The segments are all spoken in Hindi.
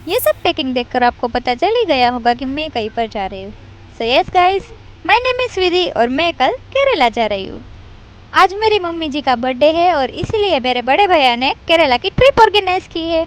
ये सब पैकिंग देखकर आपको पता चल ही गया होगा कि मैं कहीं पर जा रही हूँ। So yes guys, my name is Vidhi और मैं कल केरला जा रही हूँ। आज मेरी मम्मी जी का बर्थडे है और इसीलिए मेरे बड़े भैया ने केरला की ट्रिप ऑर्गेनाइज की है।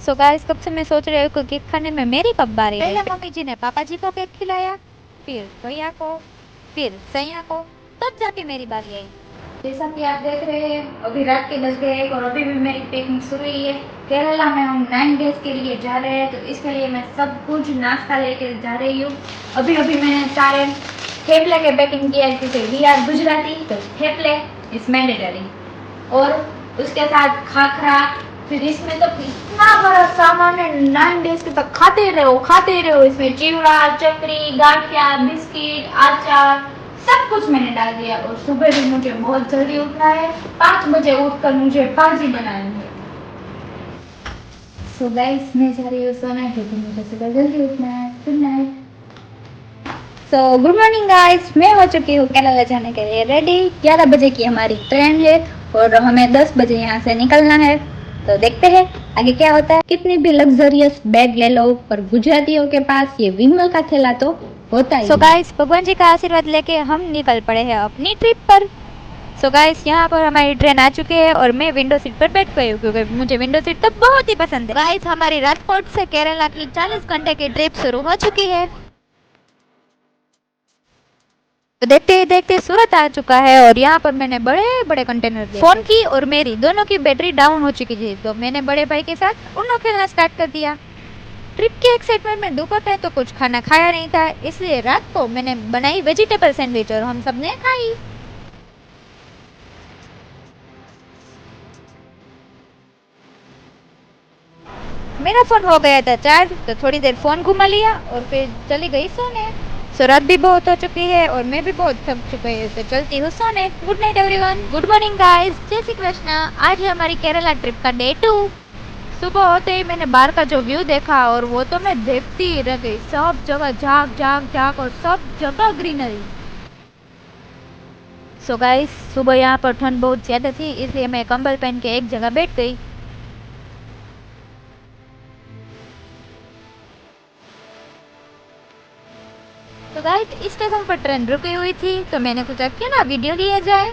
सो गाइस, कब से मैं सोच रही हूँ कि केक खाने में मेरी कब बारी है। पहले मम्मी जी ने पापा जी को केक खिलाया, फिर भैया को, फिर सैया को, तब जाके मेरी बारी आई। जैसा कि आप देख रहे हैं, अभी रात के 10 बजे और अभी भी मेरी पैकिंग शुरू हुई है। केरला में हम 9 डेज के लिए जा रहे हैं, तो इसके लिए मैं सब कुछ नाश्ता लेके जा रही हूँ। अभी अभी मैंने सारे थेपले के पैकिंग किया है, क्योंकि वी आर गुजराती, तो थेपले इज मैंडेटरी। और उसके साथ खाखरा, फिर इसमें तो इतना बड़ा सामान है, 9 डेज के तक खाते रहो। इसमें चिवड़ा, चकरी, गाठिया, बिस्किट, अचार, सब कुछ मैंने डाल दिया। और सुबह भी मुझे बहुत जल्दी उठना है, 5 बजे उठकर मुझे भाजी बनानी है। सो गाइस, मैं जा रही हूँ सोना, क्योंकि मुझे सुबह जल्दी उठना है। Good night. So good morning guys, मैं हो चुकी हूँ केरला जाने के लिए रेडी। 11 बजे की हमारी ट्रेन है और हमें 10 बजे यहाँ से निकलना है। तो देखते हैं आगे क्या होता है। कितनी भी लग्जरियस बैग ले लो, पर गुजरातियों के पास ये विमल का थैला तो होता ही। सो गाइस, भगवान जी का आशीर्वाद लेके हम निकल पड़े हैं अपनी ट्रिप पर। सो गाइस, यहाँ पर हमारी ट्रेन आ चुकी है और मैं विंडो सीट पर बैठ गई हूँ, क्योंकि मुझे विंडो सीट तो बहुत ही पसंद है। गाइस, हमारी राजकोट से केरला की 40 घंटे की ट्रिप शुरू हो चुकी है। तो देखते ही देखते सूरत आ चुका है और यहाँ पर मैंने बड़े बड़े कंटेनर देखे। फोन की और मेरी दोनों की बैटरी डाउन हो चुकी थी, तो मैंने बड़े भाई के साथ उन्नो खेलना स्टार्ट कर दिया। ट्रिप के एक्साइटमेंट में दोपहर में तो कुछ खाना खाया नहीं था, इसलिए रात को मैंने बनाई वेजिटेबल सैंडविच और हम सब ने खाई। मेरा फोन हो गया था चार्ज, तो थोड़ी देर फोन घुमा लिया और फिर चली गई सोने। सो रात भी बहुत हो चुकी है और मैं भी बहुत थक चुकी हूँ, तो चलती हूँ सोने। Good night everyone. Good morning guys, जय श्री कृष्णा। आज है हमारी केरला ट्रिप का डे 2। सुबह होते ही मैंने बाहर का जो व्यू देखा और वो तो मैं देखती ही रह गई। सब जगह झाग झाग झाग और सब जगह ग्रीनरी। सो गाइस, सुबह यहाँ पर ठंड बहुत ज़्यादा थी, इसलिए मैं कंबल पहन के एक जगह बैठ गई। तो गाइस, स्टेशन पर ट्रेन रुकी हुई थी, तो मैंने सोचा क्यों ना वीडियो लिया जाए।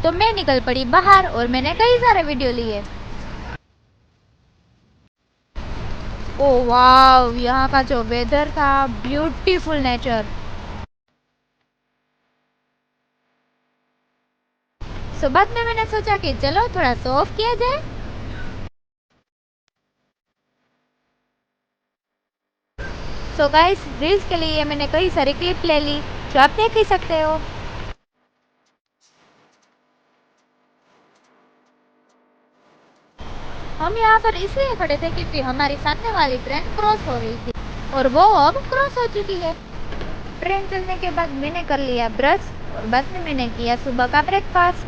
तो मैं निकल पड़ी बाहर और मैंने कई सारे वीडियो लिए। ओ वाव, यहाँ का जो वेदर था, ब्यूटीफुल नेचर। सो बाद में मैंने सोचा कि चलो थोड़ा शो ऑफ किया जाए। सो गाइस, रील्स के लिए मैंने कई सारी क्लिप ले ली, जो आप देख ही सकते हो। हम यहाँ पर इसलिए खड़े थे क्योंकि हमारी सामने वाली ट्रेन क्रॉस हो रही थी और वो अब क्रॉस हो चुकी है। ट्रेन चलने के बाद मैंने कर लिया ब्रश और बाद में मैंने किया सुबह का ब्रेकफास्ट।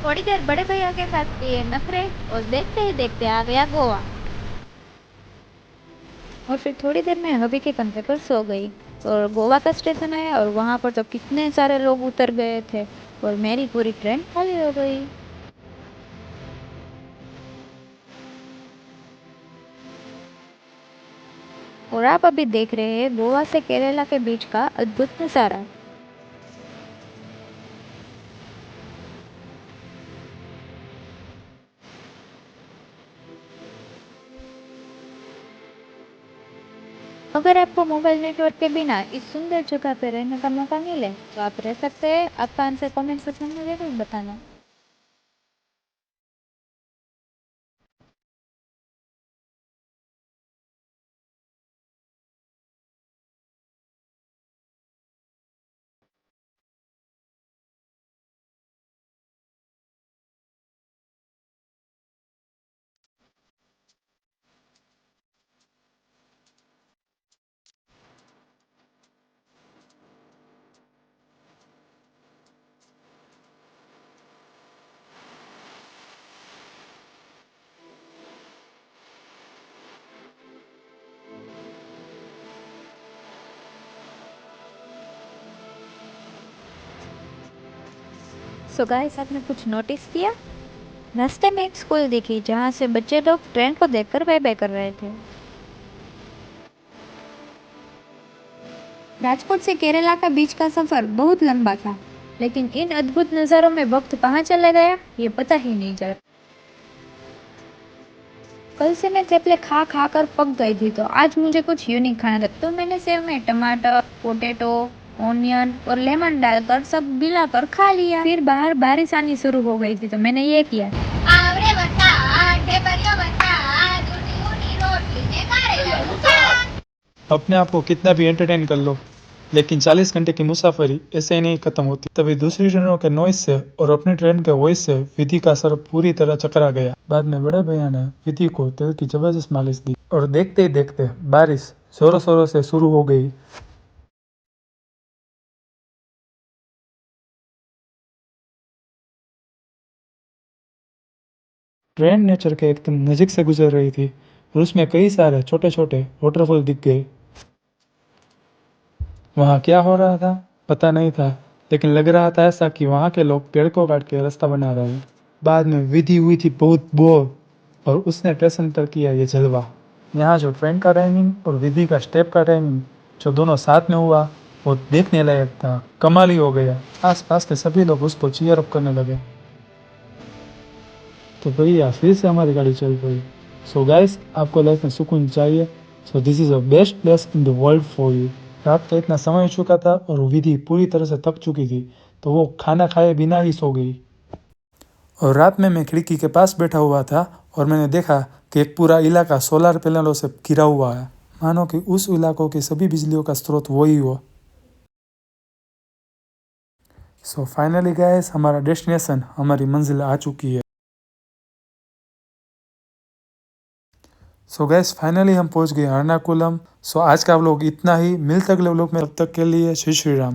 थोड़ी देर बड़े भैया के साथ किए नखरे और देखते ही देखते आ गया गोवा। और फिर थोड़ी देर में हबी के कंधे पर सो गई और गोवा का स्टेशन आया और वहाँ पर तो कितने सारे लोग उतर गए थे और मेरी पूरी ट्रेन खाली हो गई। और आप अभी देख रहे हैं गोवा से केरला के बीच का अद्भुत नज़ारा। अगर आपको मोबाइल नेटवर्क के बिना इस सुंदर जगह पर रहने का मौका मिले तो आप रह सकते हैं। आपका आंसर कमेंट सेक्शन में जरूर बताना। सो गाइस, आपने कुछ नोटिस किया? रास्ते में एक स्कूल दिखी जहाँ से बच्चे लोग ट्रेन को देखकर बाय बाय कर रहे थे। राजकोट से केरला का बीच का सफर बहुत लंबा था, लेकिन इन अद्भुत नज़ारों में वक्त कहाँ चला गया ये पता ही नहीं चला। कल से मैं थेपले खा खा कर पक गई थी, तो आज मुझे कुछ यूनिक खाना था। तो मैंने सेव में टमाटर, पोटैटो, ऑनियन और लेमन डालकर सब मिलाकर खा लिया। फिर बाहर बारिश आनी शुरू हो गई थी, तो मैंने ये किया। अपने आप को कितना भी एंटरटेन कर लो, लेकिन 40 घंटे की मुसाफरी ऐसे ही नहीं खत्म होती। तभी दूसरी ट्रेनों के नॉइस से और अपनी ट्रेन के वॉइस से विधि का सर पूरी तरह चकरा गया। बाद में बड़े भैया ने विधि को तेल की जबरदस्त मालिश दी और देखते ही देखते बारिश जोरों शोरों से शुरू हो गई। ट्रेन नेचर के एकदम नजीक से गुजर रही थी और उसमें कई सारे छोटे छोटे वाटरफॉल दिख गए। वहाँ क्या हो रहा था पता नहीं था, लेकिन लग रहा था ऐसा कि वहाँ के लोग पेड़ को काट के रास्ता बना रहे हैं। बाद में विधि हुई थी बहुत बोर और उसने स्टेशन पर किया ये जलवा। यहाँ जो ट्रेन का टाइमिंग और विधि का स्टेप का टाइमिंग जो दोनों साथ में हुआ वो देखने लायक था। कमाल ही हो गया। आसपास के सभी लोग उसको चीयर अप करने लगे। तो भैया फिर से हमारी गाड़ी चल पड़ी। सो गाइस, आपको लाइफ में सुकून चाहिए, so this is the best place in the world for you. रात का इतना समय हो चुका था और विधि पूरी तरह से थक चुकी थी, तो वो खाना खाए बिना ही सो गई। और रात में मैं खिड़की के पास बैठा हुआ था और मैंने देखा कि एक पूरा इलाका सोलर पैनलों से घिरा हुआ है, मानो कि उस इलाकों की सभी बिजलियों का स्रोत वही हो। सो फाइनली गाइस, हमारा डेस्टिनेशन, हमारी मंजिल आ चुकी है। सो गैस फाइनली हम पहुंच गए एर्नाकुलम। सो आज का व्लॉग इतना ही, मिलते अगले व्लॉग में, तब तक के लिए जय श्री राम।